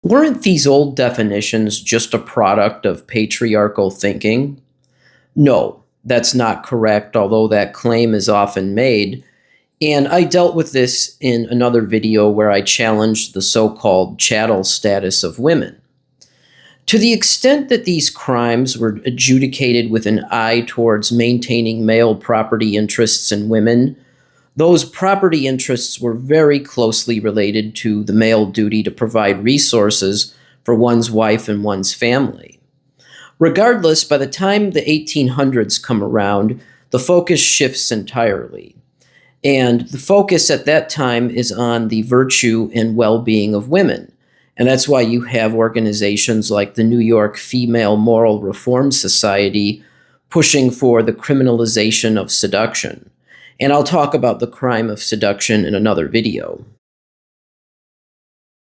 Weren't these old definitions just a product of patriarchal thinking? No, that's not correct, although that claim is often made. And I dealt with this in another video where I challenged the so-called chattel status of women. To the extent that these crimes were adjudicated with an eye towards maintaining male property interests in women, those property interests were very closely related to the male duty to provide resources for one's wife and one's family. Regardless, by the time the 1800s come around, the focus shifts entirely. And the focus at that time is on the virtue and well-being of women. And that's why you have organizations like the New York Female Moral Reform Society pushing for the criminalization of seduction. And I'll talk about the crime of seduction in another video.